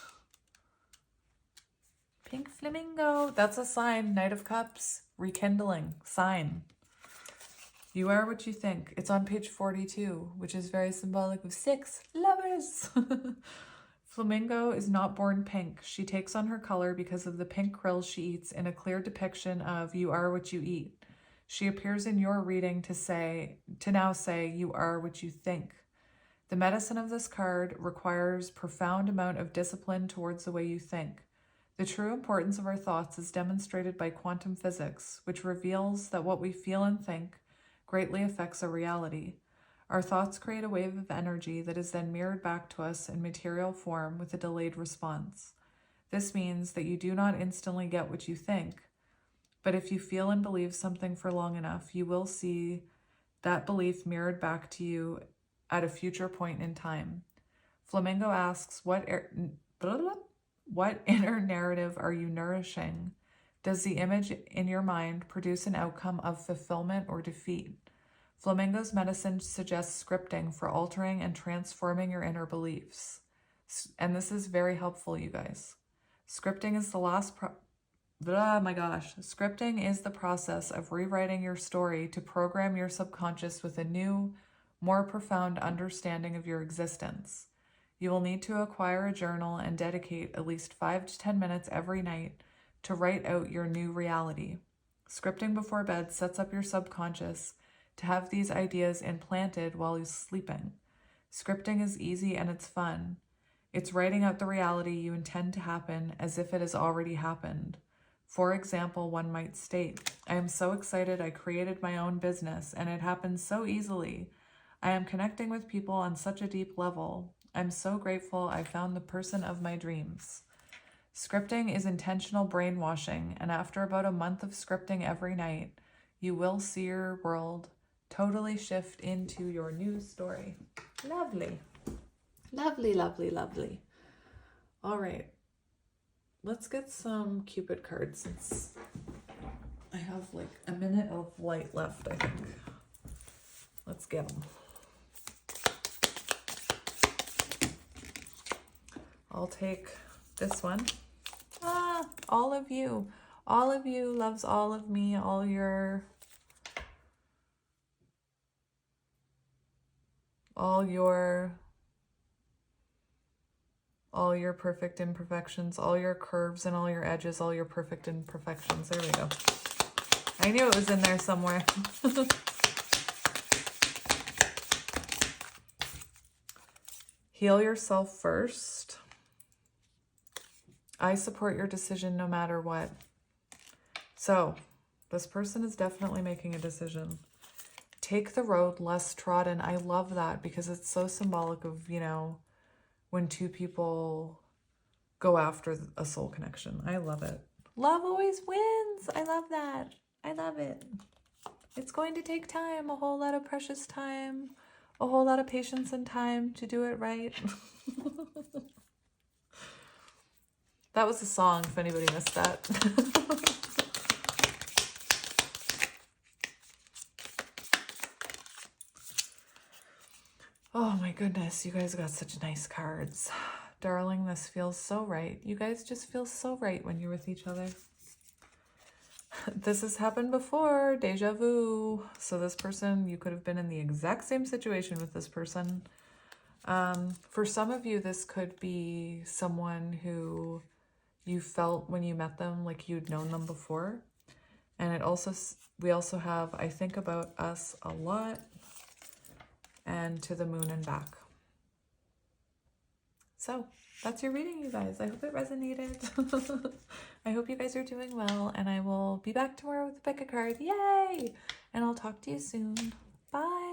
Pink flamingo. That's a sign. Knight of Cups. Rekindling. Sign. You are what you think. It's on page 42, which is very symbolic of 6 lovers. Flamingo is not born pink. She takes on her color because of the pink krills she eats in a clear depiction of you are what you eat. She appears in your reading to now say you are what you think. The medicine of this card requires profound amount of discipline towards the way you think. The true importance of our thoughts is demonstrated by quantum physics, which reveals that what we feel and think greatly affects our reality. Our thoughts create a wave of energy that is then mirrored back to us in material form with a delayed response. This means that you do not instantly get what you think, but if you feel and believe something for long enough, you will see that belief mirrored back to you at a future point in time. Flamingo asks, what inner narrative are you nourishing? Does the image in your mind produce an outcome of fulfillment or defeat? Flamingo's medicine suggests scripting for altering and transforming your inner beliefs. And this is very helpful, you guys. Scripting is Scripting is the process of rewriting your story to program your subconscious with a new, more profound understanding of your existence. You will need to acquire a journal and dedicate at least 5 to 10 minutes every night to write out your new reality. Scripting before bed sets up your subconscious to have these ideas implanted while you're sleeping. Scripting is easy and it's fun. It's writing out the reality you intend to happen as if it has already happened. For example, one might state, I am so excited I created my own business and it happened so easily. I am connecting with people on such a deep level. I'm so grateful I found the person of my dreams. Scripting is intentional brainwashing, and after about a month of scripting every night, you will see your world totally shift into your new story. Lovely. Lovely, lovely, lovely. All right. Let's get some Cupid cards since I have like a minute of light left, I think. Let's get them. I'll take this one. All of you. All of you loves all of me, all your perfect imperfections, all your curves and all your edges, all your perfect imperfections. There we go. I knew it was in there somewhere. Heal yourself first. I support your decision no matter what. So this person is definitely making a decision. Take the road less trodden. I love that because it's so symbolic of, you know, when two people go after a soul connection. I love it. Love always wins. I love that. I love it. It's going to take time, a whole lot of precious time, a whole lot of patience and time to do it right. That was a song, if anybody missed that. Oh my goodness, you guys got such nice cards. Darling, this feels so right. You guys just feel so right when you're with each other. This has happened before, deja vu. So this person, you could have been in the exact same situation with this person. For some of you, this could be someone who you felt when you met them like you'd known them before. And it also, we also have, I think about us a lot, and to the moon and back. So that's your reading, you guys. I hope it resonated. I hope you guys are doing well, and I will be back tomorrow with a pick a card. Yay! And I'll talk to you soon. Bye.